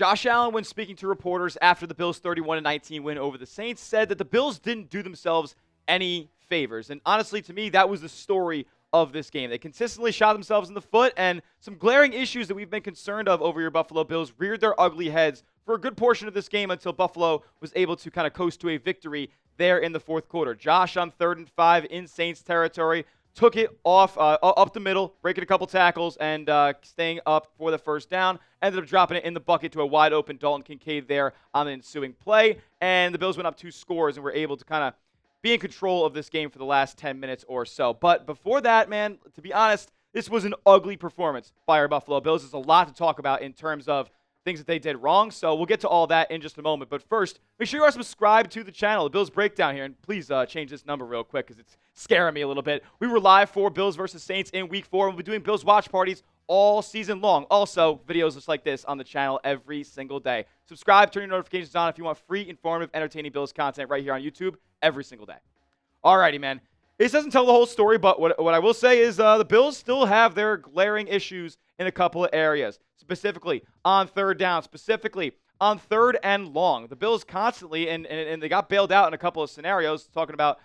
Josh Allen, when speaking to reporters after the Bills' 31-19 win over the Saints, said that the Bills didn't do themselves any favors. And honestly, to me, that was the story of this game. They consistently shot themselves in the foot, and some glaring issues that we've been concerned of over your Buffalo Bills reared their ugly heads for a good portion of this game until Buffalo was able to kind of coast to a victory there in the fourth quarter. Josh on 3rd and 5 in Saints territory took it off up the middle, breaking a couple tackles, and staying up for the first down. Ended up dropping it in the bucket to a wide-open Dalton Kincaid there on the ensuing play. And the Bills went up 2 scores and were able to kind of be in control of this game for the last 10 minutes or so. But before that, man, to be honest, this was an ugly performance by our Buffalo Bills. There's a lot to talk about in terms of things that they did wrong, so we'll get to all that in just a moment. But first, make sure you are subscribed to the channel, the Bills Breakdown here, and please change this number real quick because it's scaring me a little bit. We were live for Bills versus Saints in Week 4, and we'll be doing Bills watch parties all season long. Also, videos just like this on the channel every single day. Subscribe, turn your notifications on if you want free, informative, entertaining Bills content right here on YouTube every single day. Alrighty, man. This doesn't tell the whole story, but what I will say is the Bills still have their glaring issues in a couple of areas, specifically on 3rd down, specifically on 3rd and long. The Bills constantly, and they got bailed out in a couple of scenarios, talking about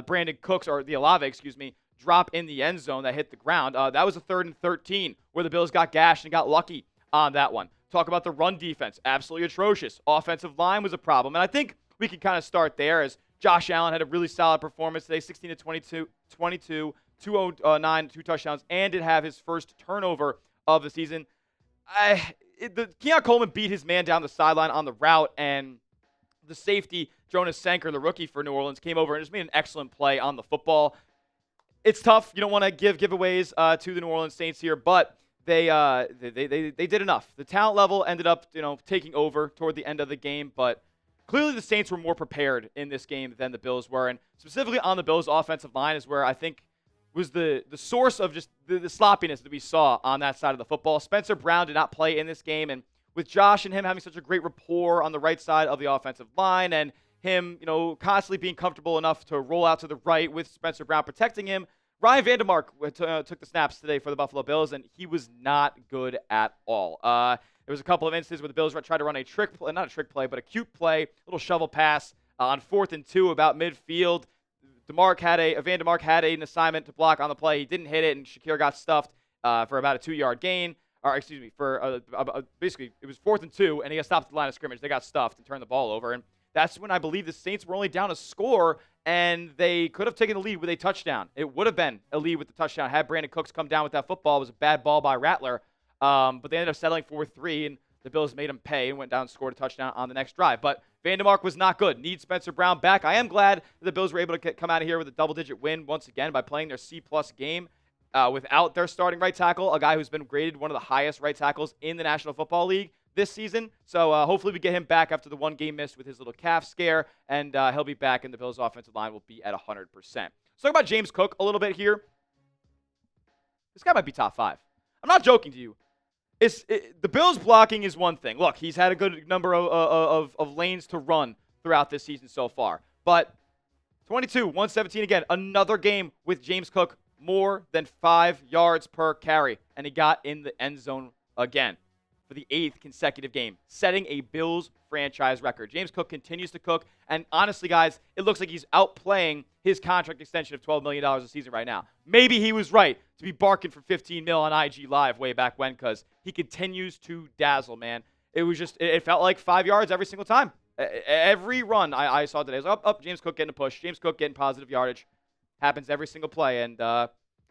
Brandon Cooks, or the Olave, excuse me, drop in the end zone that hit the ground. That was a 3rd and 13 where the Bills got gashed and got lucky on that one. Talk about the run defense, absolutely atrocious. Offensive line was a problem, and I think we can kind of start there as Josh Allen had a really solid performance today, 16-22, 209, 2 touchdowns, and did have his first turnover of the season. Keon Coleman beat his man down the sideline on the route, and the safety, Jonas Sanker, the rookie for New Orleans, came over and just made an excellent play on the football. It's tough. You don't want to give giveaways to the New Orleans Saints here, but they did enough. The talent level ended up, taking over toward the end of the game, but clearly the Saints were more prepared in this game than the Bills were, and specifically on the Bills' offensive line is where I think was the source of just the sloppiness that we saw on that side of the football. Spencer Brown did not play in this game, and with Josh and him having such a great rapport on the right side of the offensive line and him, constantly being comfortable enough to roll out to the right with Spencer Brown protecting him, Ryan Vandermark took the snaps today for the Buffalo Bills, and he was not good at all. There was a couple of instances where the Bills tried to run a trick play, not a trick play, but a cute play, a little shovel pass on 4th and 2 about midfield. Vandermark had an assignment to block on the play. He didn't hit it, and Shakir got stuffed for about a 2-yard gain. Or, excuse me, for basically it was 4th and 2, and he got stopped at the line of scrimmage. They got stuffed and turned the ball over, and that's when I believe the Saints were only down a score, and they could have taken the lead with a touchdown. It would have been a lead with the touchdown had Brandon Cooks come down with that football. It was a bad ball by Rattler, but they ended up settling for 3, and the Bills made him pay and went down and scored a touchdown on the next drive. But Vandermark was not good. Need Spencer Brown back. I am glad that the Bills were able to come out of here with a double-digit win once again by playing their C-plus game without their starting right tackle, a guy who's been graded one of the highest right tackles in the National Football League this season. So hopefully we get him back after the one game miss with his little calf scare, and he'll be back, and the Bills' offensive line will be at 100%. Let's talk about James Cook a little bit here. This guy might be top 5. I'm not joking to you. The Bills' blocking is one thing. Look, he's had a good number of lanes to run throughout this season so far. But 22, 117 again. Another game with James Cook more than 5 yards per carry. And he got in the end zone again for the 8th consecutive game, setting a Bills franchise record. James Cook continues to cook. And honestly, guys, it looks like he's outplaying his contract extension of $12 million a season right now. Maybe he was right to be barking for $15 million on IG Live way back when, because he continues to dazzle, man. It was just, it felt like 5 yards every single time. Every run I saw today was up, James Cook getting a push, James Cook getting positive yardage. Happens every single play, and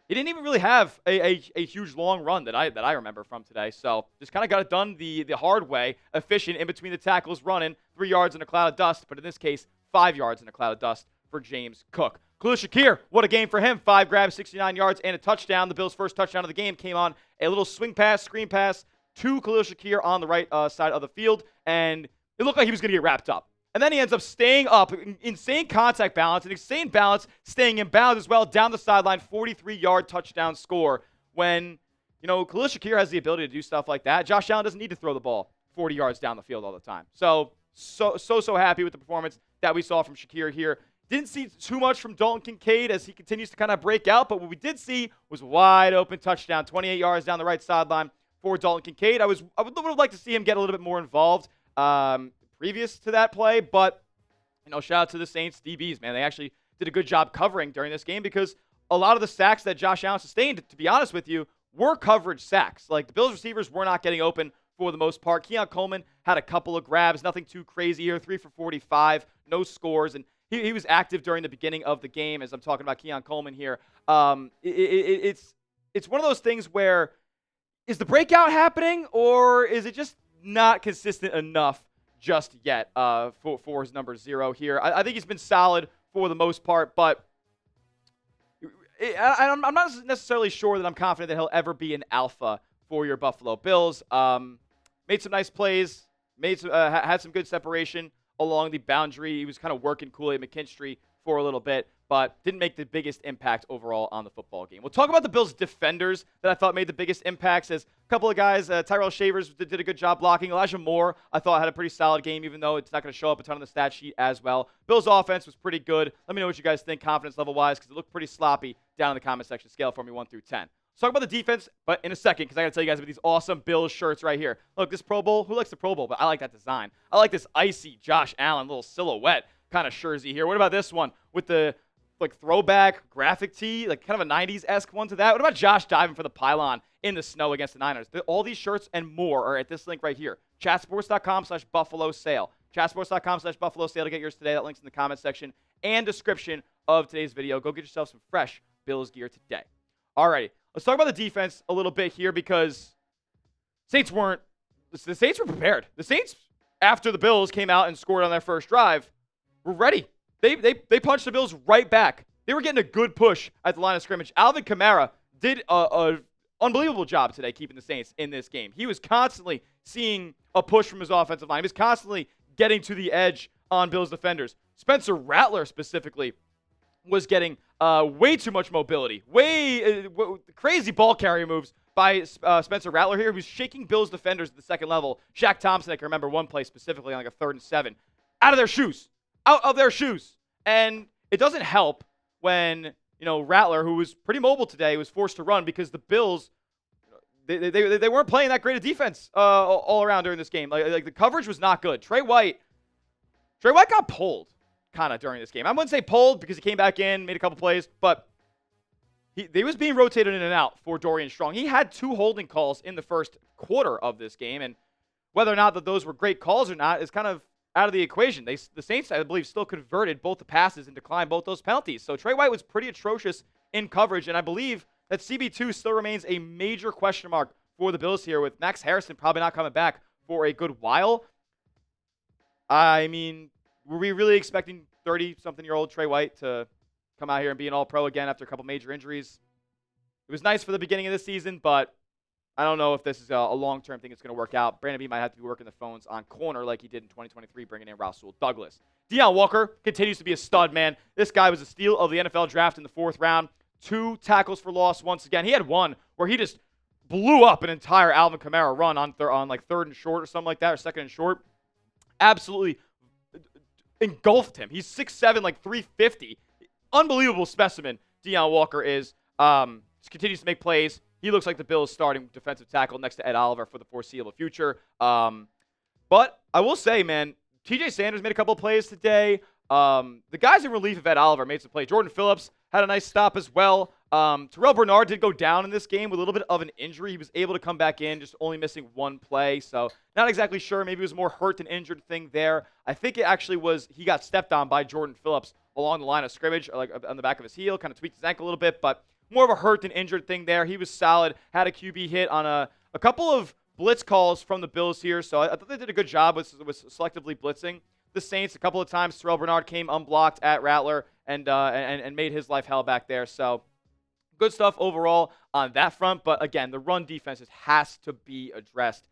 he didn't even really have a huge long run that I remember from today. So just kind of got it done the hard way, efficient in between the tackles, running 3 yards in a cloud of dust, but in this case, 5 yards in a cloud of dust for James Cook. Khalil Shakir, what a game for him. 5 grabs, 69 yards, and a touchdown. The Bills' first touchdown of the game came on a little swing pass, screen pass to Khalil Shakir on the right side of the field, and it looked like he was going to get wrapped up. And then he ends up staying up, insane contact balance, and insane balance, staying in bounds as well, down the sideline, 43-yard touchdown score. When, Khalil Shakir has the ability to do stuff like that, Josh Allen doesn't need to throw the ball 40 yards down the field all the time. So happy with the performance that we saw from Shakir here. Didn't see too much from Dalton Kincaid as he continues to kind of break out, but what we did see was wide open touchdown, 28 yards down the right sideline for Dalton Kincaid. I would have liked to see him get a little bit more involved previous to that play, but shout out to the Saints DBs, man. They actually did a good job covering during this game because a lot of the sacks that Josh Allen sustained, to be honest with you, were coverage sacks. Like, the Bills receivers were not getting open for the most part. Keon Coleman had a couple of grabs, nothing too crazy here, 3 for 45, no scores, and he was active during the beginning of the game, as I'm talking about Keon Coleman here. It's one of those things where, is the breakout happening, or is it just not consistent enough just yet for his number 0 here? I think he's been solid for the most part, but I'm not necessarily sure that I'm confident that he'll ever be an alpha for your Buffalo Bills. Made some nice plays, had some good separation along the boundary. He was kind of working Kool-Aid McKinstry for a little bit, but didn't make the biggest impact overall on the football game. We'll talk about the Bills' defenders that I thought made the biggest impacts. As a couple of guys, Terrel Shavers did a good job blocking. Elijah Moore, I thought, had a pretty solid game, even though it's not going to show up a ton on the stat sheet as well. Bills' offense was pretty good. Let me know what you guys think confidence level-wise, because it looked pretty sloppy down in the comment section. Scale for me 1 through 10. Let's talk about the defense, but in a second, because I got to tell you guys about these awesome Bills shirts right here. Look, this Pro Bowl, who likes the Pro Bowl? But I like that design. I like this icy Josh Allen little silhouette kind of jersey here. What about this one with the throwback graphic tee, like kind of a 90s-esque one to that? What about Josh diving for the pylon in the snow against the Niners? All these shirts and more are at this link right here, chatsports.com/Buffalo sale. Chatsports.com/Buffalo sale to get yours today. That link's in the comment section and description of today's video. Go get yourself some fresh Bills gear today. Alrighty, let's talk about the defense a little bit here, because the Saints were prepared. The Saints, after the Bills came out and scored on their first drive, were ready. They punched the Bills right back. They were getting a good push at the line of scrimmage. Alvin Kamara did an unbelievable job today keeping the Saints in this game. He was constantly seeing a push from his offensive line. He was constantly getting to the edge on Bills defenders. Spencer Rattler specifically was getting way too much mobility. Crazy ball carrier moves by Spencer Rattler here. He was shaking Bills defenders at the second level. Shaq Thompson, I can remember one play specifically on like a 3rd and 7. Out of their shoes. And it doesn't help when, Rattler, who was pretty mobile today, was forced to run because the Bills, they weren't playing that great a defense all around during this game. Like the coverage was not good. Trey White got pulled kind of during this game. I wouldn't say pulled because he came back in, made a couple plays, but he was being rotated in and out for Dorian Strong. He had 2 holding calls in the first quarter of this game, and whether or not those were great calls or not is kind of out of the equation. The Saints, I believe, still converted both the passes and declined both those penalties. So Trey White was pretty atrocious in coverage, and I believe that CB2 still remains a major question mark for the Bills here, with Max Harrison probably not coming back for a good while. I mean, were we really expecting 30-something-year-old Trey White to come out here and be an all-pro again after a couple major injuries? It was nice for the beginning of the season, but I don't know if this is a long-term thing that's going to work out. Brandon B might have to be working the phones on corner like he did in 2023, bringing in Rasul Douglas. Deion Walker continues to be a stud, man. This guy was a steal of the NFL draft in the 4th round. 2 tackles for loss once again. He had one where he just blew up an entire Alvin Kamara run on like 3rd and short or something like that, or 2nd and short. Absolutely engulfed him. He's 6'7", like 350. Unbelievable specimen Deion Walker is. Continues to make plays. He looks like the Bills' starting defensive tackle next to Ed Oliver for the foreseeable future. But I will say, man, TJ Sanders made a couple of plays today. The guys in relief of Ed Oliver made some plays. Jordan Phillips had a nice stop as well. Terrel Bernard did go down in this game with a little bit of an injury. He was able to come back in, just only missing 1 play. So not exactly sure. Maybe it was more hurt than injured thing there. I think it actually was he got stepped on by Jordan Phillips along the line of scrimmage, like on the back of his heel, kind of tweaked his ankle a little bit, but more of a hurt than injured thing there. He was solid, had a QB hit on a couple of blitz calls from the Bills here, so I thought they did a good job with selectively blitzing the Saints. A couple of times Terrel Bernard came unblocked at Rattler and made his life hell back there. So good stuff overall on that front, but again, the run defense has to be addressed.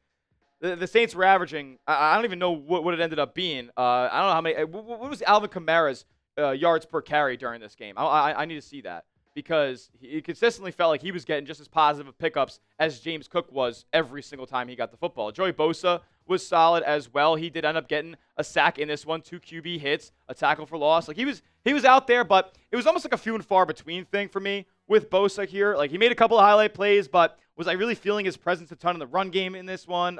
The Saints were averaging, I don't even know what it ended up being. I don't know how many, what was Alvin Kamara's yards per carry during this game? I need to see that, because he consistently felt like he was getting just as positive of pickups as James Cook was every single time he got the football. Joey Bosa was solid as well. He did end up getting a sack in this one, 2 QB hits, a tackle for loss. Like he was out there, but it was almost like a few and far between thing for me with Bosa here. Like, he made a couple of highlight plays, but was I really feeling his presence a ton in the run game in this one?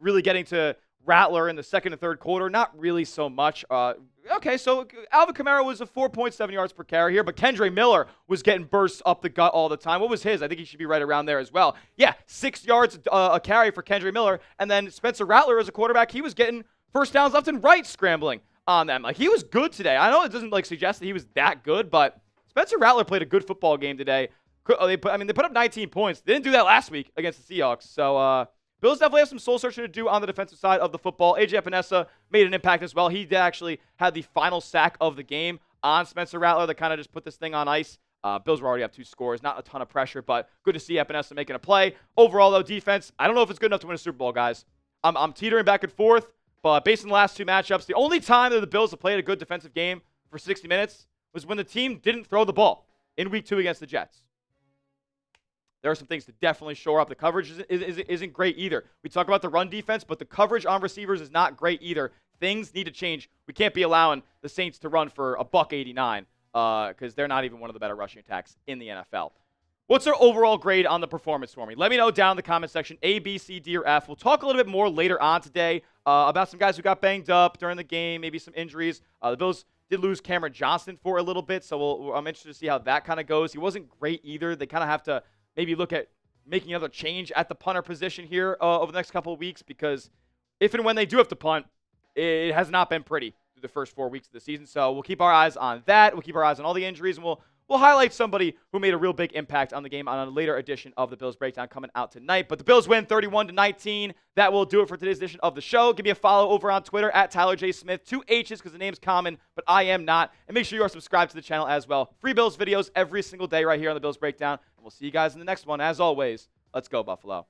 Really getting to Rattler in the second and third quarter? Not really so much. Okay, so Alvin Kamara was a 4.7 yards per carry here, but Kendre Miller was getting bursts up the gut all the time. What was his? I think he should be right around there as well. Yeah, 6 yards a carry for Kendre Miller, and then Spencer Rattler as a quarterback, he was getting first downs left and right scrambling on them. Like, he was good today. I know it doesn't suggest that he was that good, but Spencer Rattler played a good football game today. They put up 19 points. They didn't do that last week against the Seahawks. So Bills definitely have some soul searching to do on the defensive side of the football. A.J. Epinesa made an impact as well. He did actually had the final sack of the game on Spencer Rattler that kind of just put this thing on ice. Bills were already up 2 scores. Not a ton of pressure, but good to see Epinesa making a play. Overall, though, defense, I don't know if it's good enough to win a Super Bowl, guys. I'm teetering back and forth, but based on the last 2 matchups, the only time that the Bills have played a good defensive game for 60 minutes was when the team didn't throw the ball in Week 2 against the Jets. There are some things to definitely shore up. The coverage isn't great either. We talk about the run defense, but the coverage on receivers is not great either. Things need to change. We can't be allowing the Saints to run for $189 because they're not even one of the better rushing attacks in the NFL. What's our overall grade on the performance for me? Let me know down in the comment section, A, B, C, D, or F. We'll talk a little bit more later on today about some guys who got banged up during the game, maybe some injuries. The Bills did lose Cameron Johnston for a little bit, so I'm interested to see how that kind of goes. He wasn't great either. They kind of have to maybe look at making another change at the punter position here over the next couple of weeks, because if and when they do have to punt, it has not been pretty through the first 4 weeks of the season. So we'll keep our eyes on that. We'll keep our eyes on all the injuries, and we'll highlight somebody who made a real big impact on the game on a later edition of the Bills Breakdown coming out tonight. But the Bills win 31-19. That will do it for today's edition of the show. Give me a follow over on Twitter at Tyler J. Smith. 2 H's because the name's common, but I am not. And make sure you are subscribed to the channel as well. Free Bills videos every single day right here on the Bills Breakdown. And we'll see you guys in the next one. As always, let's go, Buffalo.